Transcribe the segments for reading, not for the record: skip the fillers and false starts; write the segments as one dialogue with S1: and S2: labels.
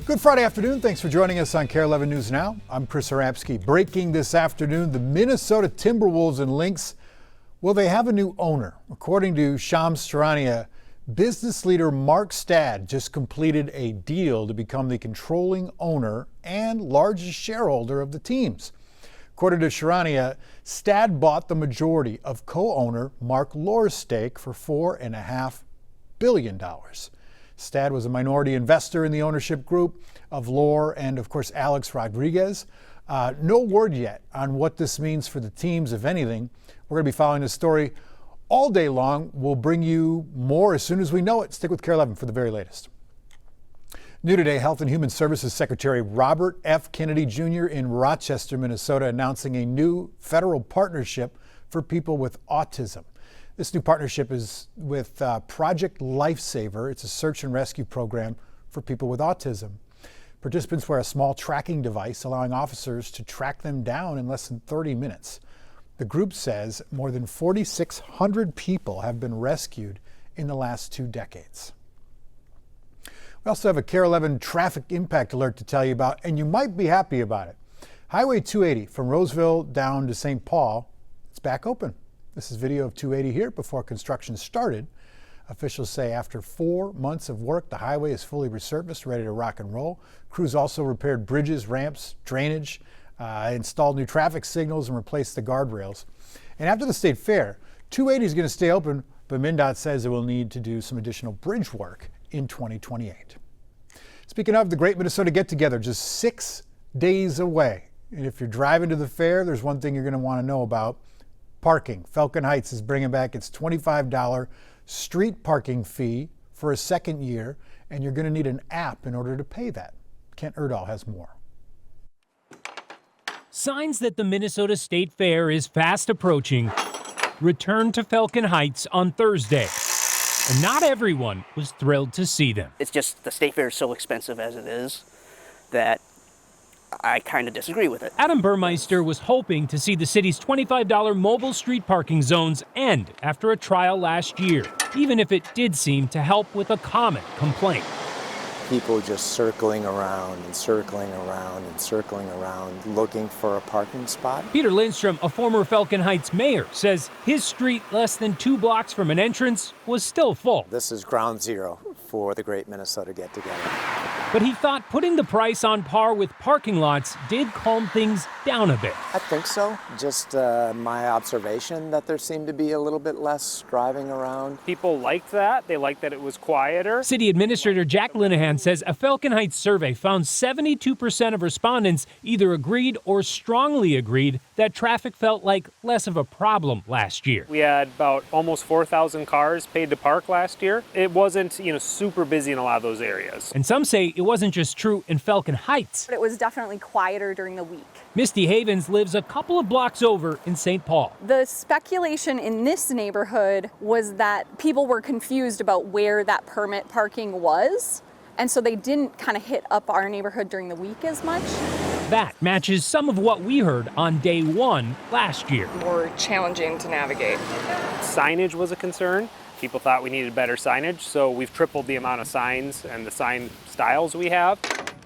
S1: Good Friday afternoon. Thanks for joining us on KARE 11 News Now. I'm Chris Arabsky. Breaking this afternoon, the Minnesota Timberwolves and Lynx, well, they have a new owner. According to Shams Charania, business leader Mark Stad just completed a deal to become the controlling owner and largest shareholder of the teams. According to Charania, Stad bought the majority of co-owner Mark Lohr's stake for $4.5 billion. Stad was a minority investor in the ownership group of Lohr and, of course, Alex Rodriguez. No word yet on what this means for the teams, if anything. We're going to be following this story all day long. We'll bring you more as soon as we know it. Stick with KARE 11 for the very latest. New today, Health and Human Services Secretary Robert F. Kennedy Jr. in Rochester, Minnesota, announcing a new federal partnership for people with autism. This new partnership is with Project Lifesaver. It's a search and rescue program for people with autism. Participants wear a small tracking device, allowing officers to track them down in less than 30 minutes. The group says more than 4,600 people have been rescued in the last 2 decades. We also have a KARE 11 traffic impact alert to tell you about, and you might be happy about it. Highway 280 from Roseville down to St. Paul, it's back open. This is video of 280 here before construction started. Officials say after 4 months of work, the highway is fully resurfaced, ready to rock and roll. Crews also repaired bridges, ramps, drainage, installed new traffic signals, and replaced the guardrails. And after the state fair, 280 is going to stay open, but MnDOT says it will need to do some additional bridge work in 2028. Speaking of the Great Minnesota Get-Together, just 6 days away. And if you're driving to the fair, there's one thing you're going to want to know about. Parking. Falcon Heights is bringing back its $25 street parking fee for a second year, and you're going to need an app in order to pay that. Kent Erdahl has more.
S2: Signs that the Minnesota State Fair is fast approaching returned to Falcon Heights on Thursday. And not everyone was thrilled to see them.
S3: It's just the State Fair is so expensive as it is that I kind of disagree with it.
S2: Adam Burmeister was hoping to see the city's $25 mobile street parking zones end after a trial last year, even if it did seem to help with a common complaint.
S4: People just circling around and circling around and circling around looking for a parking spot.
S2: Peter Lindstrom, a former Falcon Heights mayor, says his street less than 2 blocks from an entrance was still full.
S4: This is ground zero for the Great Minnesota Get-Together.
S2: But he thought putting the price on par with parking lots did calm things down a bit.
S4: I think so. Just my observation that there seemed to be a little bit less driving around.
S5: People liked that. They liked that it was quieter.
S2: City Administrator Jack Linehan says a Falcon Heights survey found 72% of respondents either agreed or strongly agreed that traffic felt like less of a problem last year.
S5: We had about almost 4,000 cars paid to park last year. It wasn't, super busy in a lot of those areas.
S2: And some say it wasn't just true in Falcon Heights.
S6: It was definitely quieter during the week.
S2: Misty Havens lives a couple of blocks over in St. Paul.
S6: The speculation in this neighborhood was that people were confused about where that permit parking was. And so they didn't kind of hit up our neighborhood during the week as much.
S2: That matches some of what we heard on day one last year.
S7: More challenging to navigate.
S5: Signage was a concern. People thought we needed better signage, so we've tripled the amount of signs and the sign styles we have.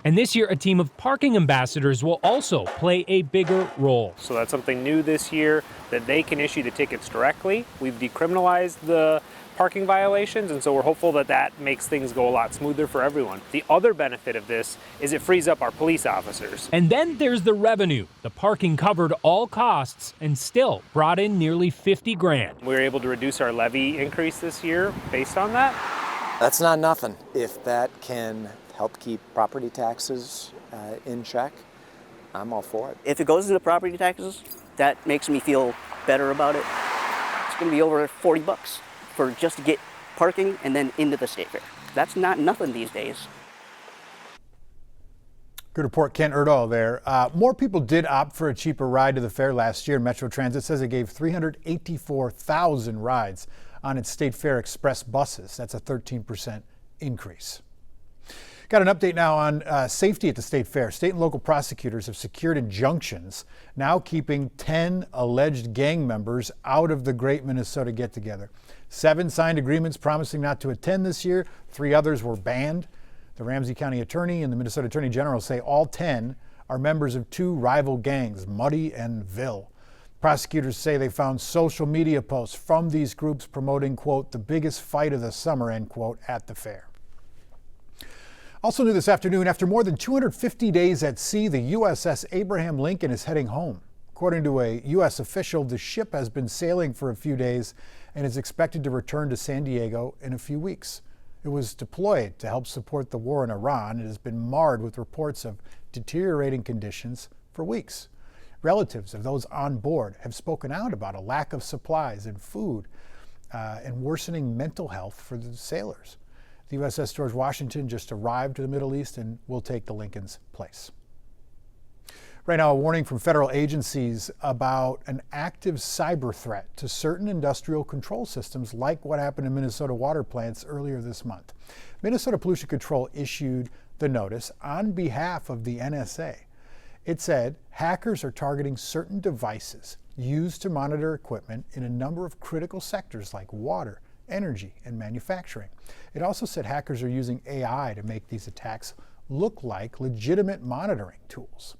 S2: And this year, a team of parking ambassadors will also play a bigger role.
S5: So that's something new this year, that they can issue the tickets directly. We've decriminalized the parking violations, and so we're hopeful that that makes things go a lot smoother for everyone. The other benefit of this is it frees up our police officers.
S2: And then there's the revenue. The parking covered all costs and still brought in nearly 50 grand.
S5: We were able to reduce our levy increase this year based on that.
S4: That's not nothing. If that can help keep property taxes in check, I'm all for it.
S3: If it goes into property taxes, that makes me feel better about it. It's going to be over $40 for just to get parking and then into the state fair. That's not nothing these days.
S1: Good report, Kent Erdahl there. More people did opt for a cheaper ride to the fair last year. Metro Transit says it gave 384,000 rides on its State Fair Express buses. That's a 13% increase. Got an update now on safety at the State Fair. State and local prosecutors have secured injunctions now keeping 10 alleged gang members out of the Great Minnesota Get-Together. 7 signed agreements promising not to attend this year. 3 others were banned. The Ramsey County Attorney and the Minnesota Attorney General say all 10 are members of two rival gangs, Muddy and Vil. Prosecutors say they found social media posts from these groups promoting, quote, the biggest fight of the summer, end quote, at the fair. Also new this afternoon, after more than 250 days at sea, the USS Abraham Lincoln is heading home. According to a U.S. official, the ship has been sailing for a few days and is expected to return to San Diego in a few weeks. It was deployed to help support the war in Iran. It has been marred with reports of deteriorating conditions for weeks. Relatives of those on board have spoken out about a lack of supplies and food and worsening mental health for the sailors. The USS George Washington just arrived to the Middle East and will take the Lincoln's place. Right now, a warning from federal agencies about an active cyber threat to certain industrial control systems, like what happened in Minnesota water plants earlier this month. Minnesota Pollution Control issued the notice on behalf of the NSA. It said hackers are targeting certain devices used to monitor equipment in a number of critical sectors like water, energy, and manufacturing. It also said hackers are using AI to make these attacks look like legitimate monitoring tools.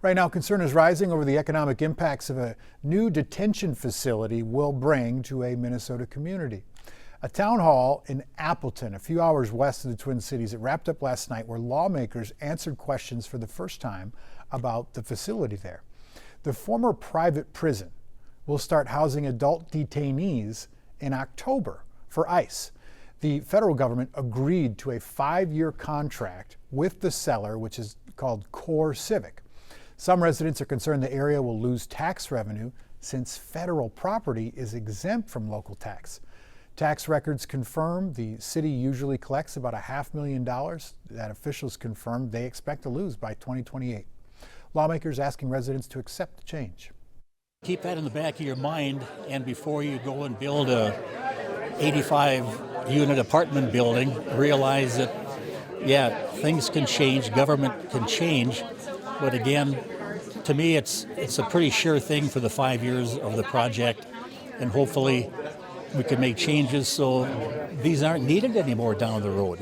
S1: Right now, concern is rising over the economic impacts of a new detention facility will bring to a Minnesota community. A town hall in Appleton, a few hours west of the Twin Cities, it wrapped up last night where lawmakers answered questions for the first time about the facility there. The former private prison will start housing adult detainees in October for ICE. The federal government agreed to a 5-year contract with the seller, which is called KARE Civic. Some residents are concerned the area will lose tax revenue since federal property is exempt from local tax. Tax records confirm the city usually collects about $500,000 that officials confirmed they expect to lose by 2028. Lawmakers asking residents to accept the change.
S8: Keep that in the back of your mind, and before you go and build a 85-unit apartment building, realize that, things can change, government can change, but again, to me, it's a pretty sure thing for the 5 years of the project, and hopefully we can make changes so these aren't needed anymore down the road.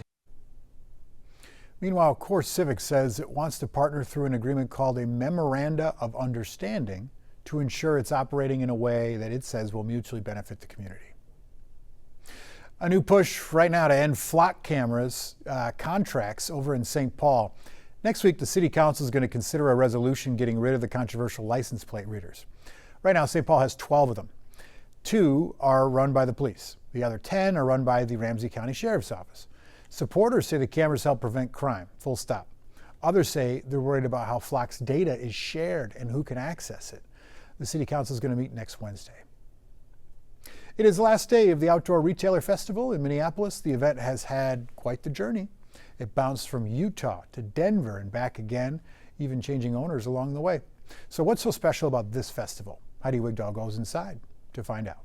S1: Meanwhile, KARE Civic says it wants to partner through an agreement called a Memoranda of Understanding to ensure it's operating in a way that it says will mutually benefit the community. A new push right now to end flock cameras contracts over in St. Paul. Next week, the City Council is going to consider a resolution getting rid of the controversial license plate readers. Right now, St. Paul has 12 of them. 2 are run by the police. The other 10 are run by the Ramsey County Sheriff's Office. Supporters say the cameras help prevent crime, full stop. Others say they're worried about how flock's data is shared and who can access it. The City Council is going to meet next Wednesday. It is the last day of the Outdoor Retailer Festival in Minneapolis. The event has had quite the journey. It bounced from Utah to Denver and back again, even changing owners along the way. So what's so special about this festival? Heidi Wigdahl goes inside to find out.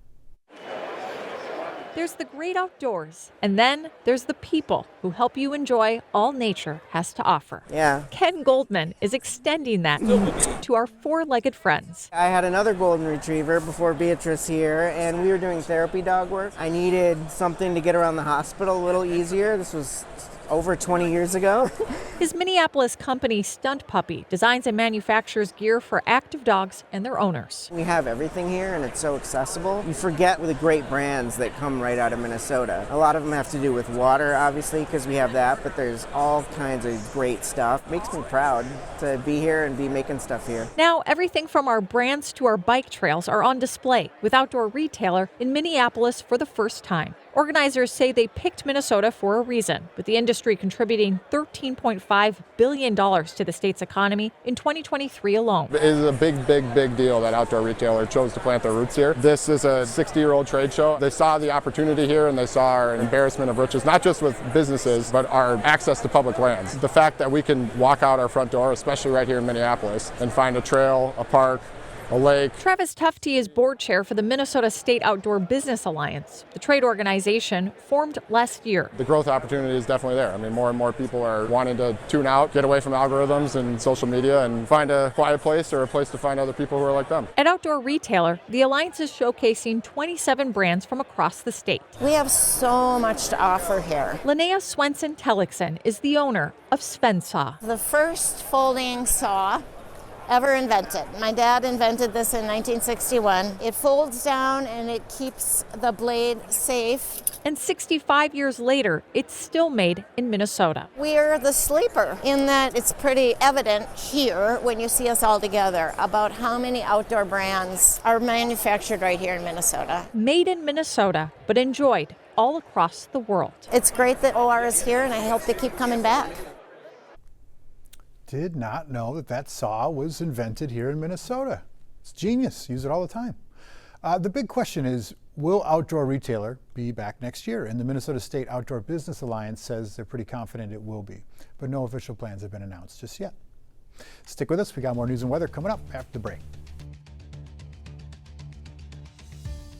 S9: There's the great outdoors, and then there's the people who help you enjoy all nature has to offer.
S10: Yeah.
S9: Ken Goldman is extending that to our four-legged friends.
S10: I had another golden retriever before Beatrice here, and we were doing therapy dog work. I needed something to get around the hospital a little easier. This was over 20 years ago.
S9: His Minneapolis company, Stunt Puppy, designs and manufactures gear for active dogs and their owners.
S10: We have everything here, and it's so accessible. You forget with the great brands that come right out of Minnesota. A lot of them have to do with water, obviously, because we have that, but there's all kinds of great stuff. Makes me proud to be here and be making stuff here.
S9: Now, everything from our brands to our bike trails are on display with Outdoor Retailer in Minneapolis for the first time. Organizers say they picked Minnesota for a reason, with the industry contributing $13.5 billion to the state's economy in 2023 alone.
S11: It is a big deal that Outdoor Retailer chose to plant their roots here. This is a 60-year-old trade show. They saw the opportunity here and they saw our embarrassment of riches, not just with businesses, but our access to public lands. The fact that we can walk out our front door, especially right here in Minneapolis, and find a trail, a park, a lake.
S9: Travis Tufte is board chair for the Minnesota State Outdoor Business Alliance. The trade organization formed last year.
S11: The growth opportunity is definitely there. I mean, more and more people are wanting to tune out, get away from algorithms and social media, and find a quiet place or a place to find other people who are like them.
S9: At Outdoor Retailer, the Alliance is showcasing 27 brands from across the state.
S12: We have so much to offer here.
S9: Linnea Swenson Tellickson is the owner of Svensaw.
S12: The first folding saw ever invented. My dad invented this in 1961. It folds down and it keeps the blade safe.
S9: And 65 years later, it's still made in Minnesota.
S12: We are the sleeper in that it's pretty evident here when you see us all together about how many outdoor brands are manufactured right here in Minnesota.
S9: Made in Minnesota, but enjoyed all across the world.
S12: It's great that OR is here, and I hope they keep coming back.
S1: Did not know that that saw was invented here in Minnesota. It's genius. Use it all the time. The big question is, will Outdoor Retailer be back next year? And the Minnesota State Outdoor Business Alliance says they're pretty confident it will be, but no official plans have been announced just yet. Stick with us. We got more news and weather coming up after the break.